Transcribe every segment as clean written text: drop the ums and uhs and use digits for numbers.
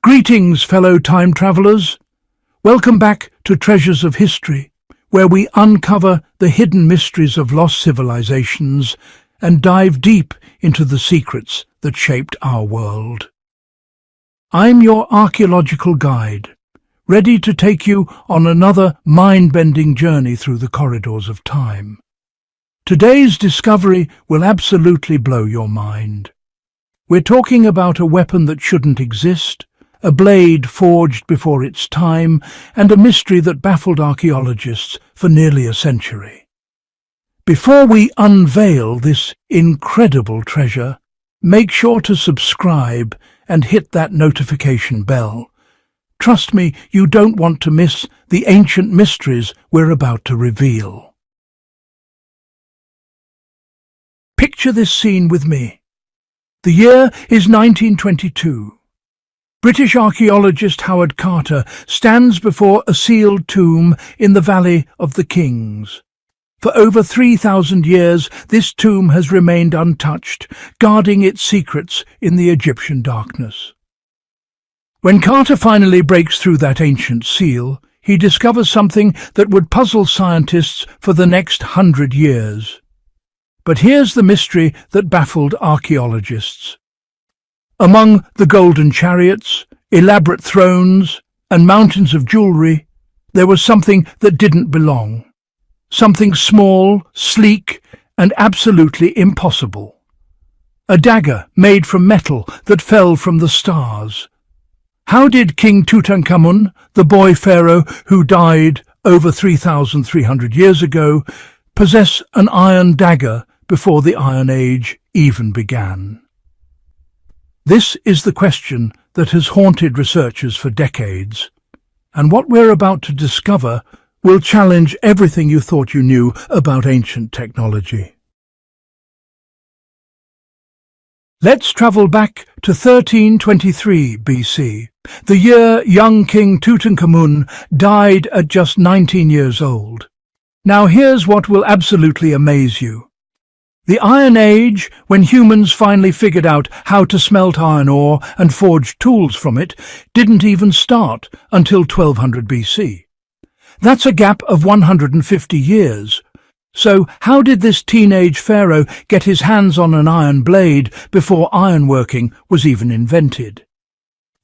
Greetings, fellow time travelers. Welcome back to Treasures of History, where we uncover the hidden mysteries of lost civilizations and dive deep into the secrets that shaped our world. I'm your archaeological guide, ready to take you on another mind-bending journey through the corridors of time. Today's discovery will absolutely blow your mind. We're talking about a weapon that shouldn't exist, a blade forged before its time, and a mystery that baffled archaeologists for nearly a century. Before we unveil this incredible treasure, make sure to subscribe and hit that notification bell. Trust me, you don't want to miss the ancient mysteries we're about to reveal. Picture this scene with me. The year is 1922. British archaeologist Howard Carter stands before a sealed tomb in the Valley of the Kings. For over 3,000 years, this tomb has remained untouched, guarding its secrets in the Egyptian darkness. When Carter finally breaks through that ancient seal, he discovers something that would puzzle scientists for the next 100 years. But here's the mystery that baffled archaeologists. Among the golden chariots, elaborate thrones, and mountains of jewelry, there was something that didn't belong. Something small, sleek, and absolutely impossible. A dagger made from metal that fell from the stars. How did King Tutankhamun, the boy pharaoh who died over 3,300 years ago, possess an iron dagger before the Iron Age even began? This is the question that has haunted researchers for decades, and what we're about to discover will challenge everything you thought you knew about ancient technology. Let's travel back to 1323 BC, the year young King Tutankhamun died at just 19 years old. Now here's what will absolutely amaze you. The Iron Age, when humans finally figured out how to smelt iron ore and forge tools from it, didn't even start until 1200 BC. That's a gap of 150 years. So how did this teenage pharaoh get his hands on an iron blade before ironworking was even invented?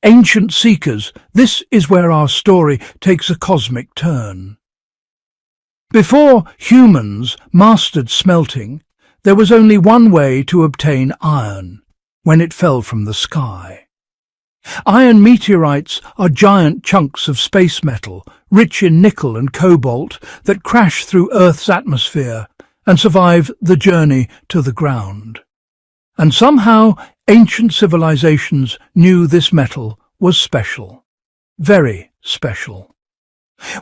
Ancient seekers, this is where our story takes a cosmic turn. Before humans mastered smelting, there was only one way to obtain iron, when it fell from the sky. Iron meteorites are giant chunks of space metal, rich in nickel and cobalt, that crash through Earth's atmosphere and survive the journey to the ground. And somehow, ancient civilizations knew this metal was special. Very special.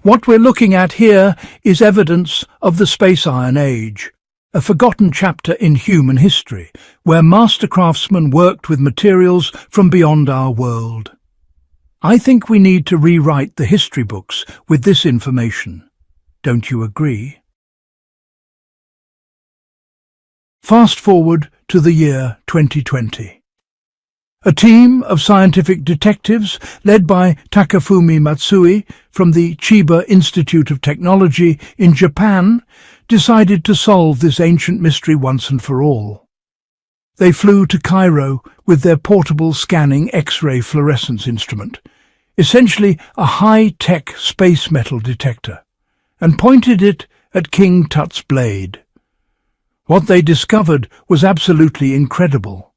What we're looking at here is evidence of the Space Iron Age, a forgotten chapter in human history, where master craftsmen worked with materials from beyond our world. I think we need to rewrite the history books with this information. Don't you agree? Fast forward to the year 2020. A team of scientific detectives led by Takafumi Matsui from the Chiba Institute of Technology in Japan decided to solve this ancient mystery once and for all. They flew to Cairo with their portable scanning X-ray fluorescence instrument, essentially a high-tech space metal detector, and pointed it at King Tut's blade. What they discovered was absolutely incredible.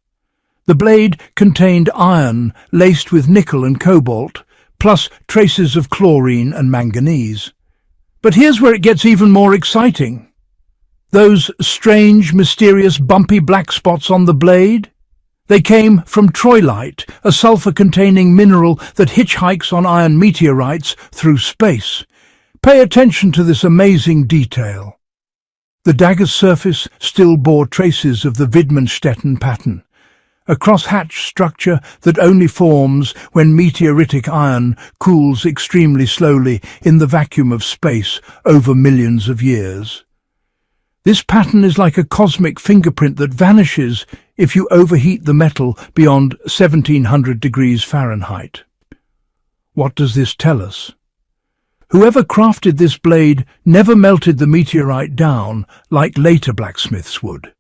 The blade contained iron laced with nickel and cobalt, plus traces of chlorine and manganese. But here's where it gets even more exciting. Those strange, mysterious, bumpy black spots on the blade? They came from troilite, a sulfur-containing mineral that hitchhikes on iron meteorites through space. Pay attention to this amazing detail. The dagger's surface still bore traces of the Widmanstätten pattern, a crosshatch structure that only forms when meteoritic iron cools extremely slowly in the vacuum of space over millions of years. This pattern is like a cosmic fingerprint that vanishes if you overheat the metal beyond 1700 degrees Fahrenheit. What does this tell us? Whoever crafted this blade never melted the meteorite down like later blacksmiths would.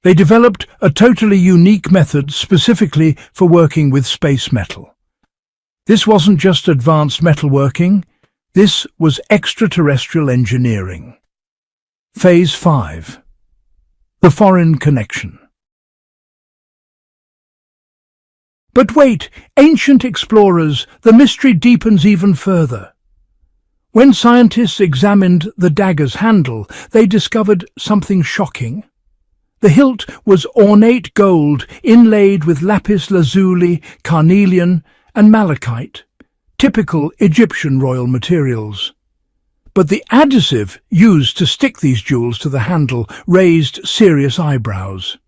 They developed a totally unique method specifically for working with space metal. This wasn't just advanced metalworking, this was extraterrestrial engineering. Phase 5. The Foreign Connection. But wait, ancient explorers, the mystery deepens even further. When scientists examined the dagger's handle, they discovered something shocking. The hilt was ornate gold inlaid with lapis lazuli, carnelian, and malachite, typical Egyptian royal materials. But the adhesive used to stick these jewels to the handle raised serious eyebrows.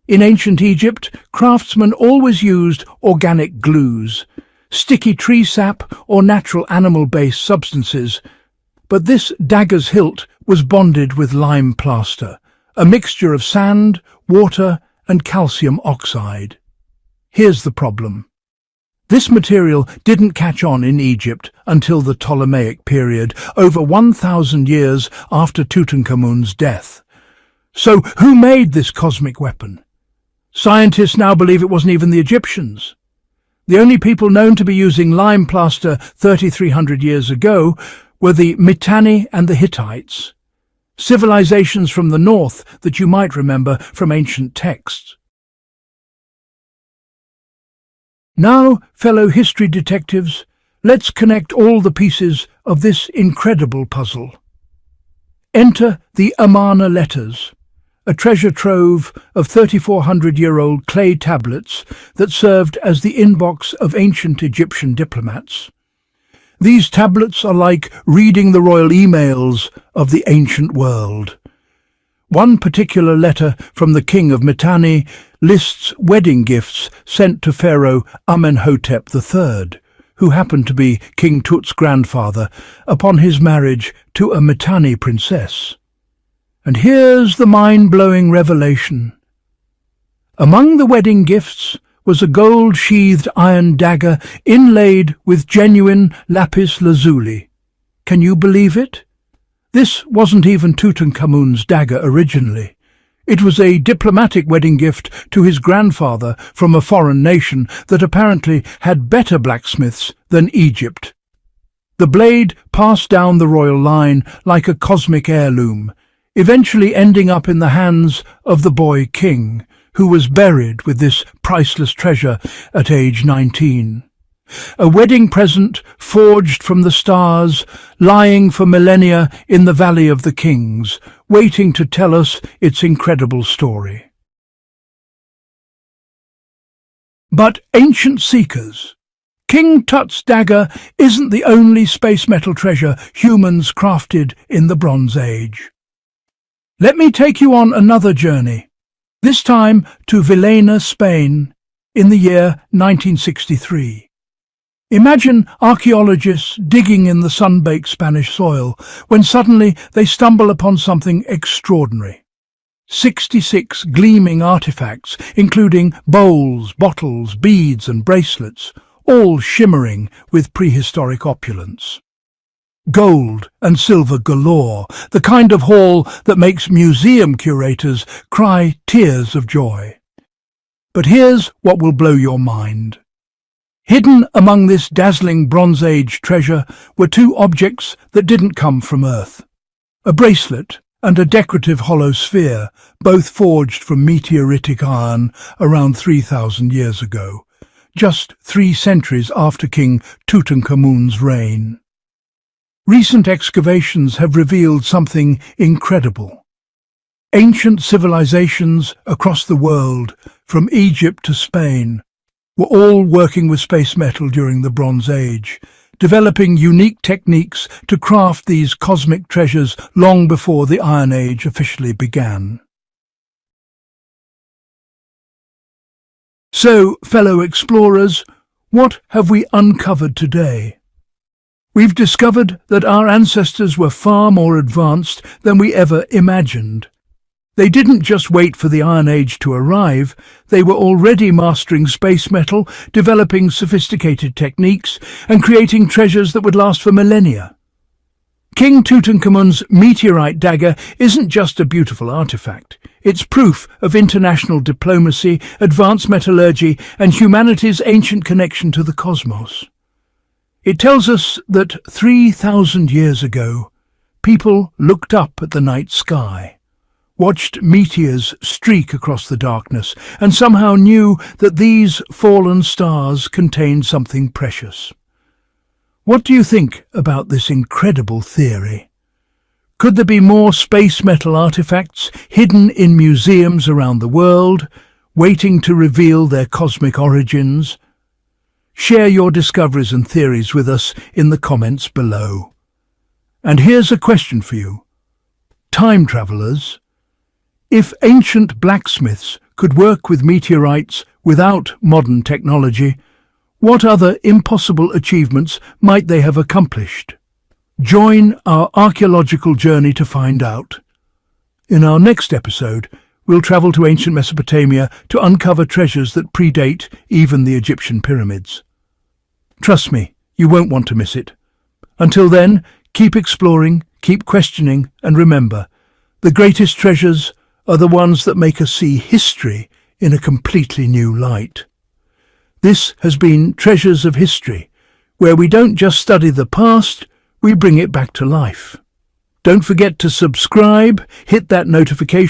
In ancient Egypt, craftsmen always used organic glues, sticky tree sap or natural animal-based substances, but this dagger's hilt was bonded with lime plaster, a mixture of sand, water, and calcium oxide. Here's the problem. This material didn't catch on in Egypt until the Ptolemaic period, over 1,000 years after Tutankhamun's death. So who made this cosmic weapon? Scientists now believe it wasn't even the Egyptians. The only people known to be using lime plaster 3,300 years ago were the Mitanni and the Hittites, civilizations from the north that you might remember from ancient texts. Now, fellow history detectives, let's connect all the pieces of this incredible puzzle. Enter the Amarna letters, a treasure trove of 3,400-year-old clay tablets that served as the inbox of ancient Egyptian diplomats. These tablets are like reading the royal emails of the ancient world. One particular letter from the king of Mitanni lists wedding gifts sent to Pharaoh Amenhotep III, who happened to be King Tut's grandfather, upon his marriage to a Mitanni princess. And here's the mind-blowing revelation. Among the wedding gifts was a gold-sheathed iron dagger inlaid with genuine lapis lazuli. Can you believe it? This wasn't even Tutankhamun's dagger originally. It was a diplomatic wedding gift to his grandfather from a foreign nation that apparently had better blacksmiths than Egypt. The blade passed down the royal line like a cosmic heirloom, eventually ending up in the hands of the boy king, who was buried with this priceless treasure at age 19. A wedding present forged from the stars, lying for millennia in the Valley of the Kings, waiting to tell us its incredible story. But ancient seekers, King Tut's dagger isn't the only space metal treasure humans crafted in the Bronze Age. Let me take you on another journey, this time to Villena, Spain, in the year 1963. Imagine archaeologists digging in the sun-baked Spanish soil when suddenly they stumble upon something extraordinary. 66 gleaming artifacts, including bowls, bottles, beads and bracelets, all shimmering with prehistoric opulence. Gold and silver galore, the kind of haul that makes museum curators cry tears of joy. But here's what will blow your mind. Hidden among this dazzling Bronze Age treasure were two objects that didn't come from Earth. A bracelet and a decorative hollow sphere, both forged from meteoritic iron around 3,000 years ago, just 3 centuries after King Tutankhamun's reign. Recent excavations have revealed something incredible. Ancient civilizations across the world, from Egypt to Spain, were all working with space metal during the Bronze Age, developing unique techniques to craft these cosmic treasures long before the Iron Age officially began. So, fellow explorers, what have we uncovered today? We've discovered that our ancestors were far more advanced than we ever imagined. They didn't just wait for the Iron Age to arrive, they were already mastering space metal, developing sophisticated techniques, and creating treasures that would last for millennia. King Tutankhamun's meteorite dagger isn't just a beautiful artifact. It's proof of international diplomacy, advanced metallurgy, and humanity's ancient connection to the cosmos. It tells us that 3,000 years ago, people looked up at the night sky, watched meteors streak across the darkness, and somehow knew that these fallen stars contained something precious. What do you think about this incredible theory? Could there be more space metal artifacts hidden in museums around the world, waiting to reveal their cosmic origins? Share your discoveries and theories with us in the comments below. And here's a question for you. Time travelers, if ancient blacksmiths could work with meteorites without modern technology, what other impossible achievements might they have accomplished? Join our archaeological journey to find out. In our next episode, we'll travel to ancient Mesopotamia to uncover treasures that predate even the Egyptian pyramids. Trust me, you won't want to miss it. Until then, keep exploring, keep questioning, and remember, the greatest treasures are the ones that make us see history in a completely new light. This has been Treasures of History, where we don't just study the past, we bring it back to life. Don't forget to subscribe, hit that notification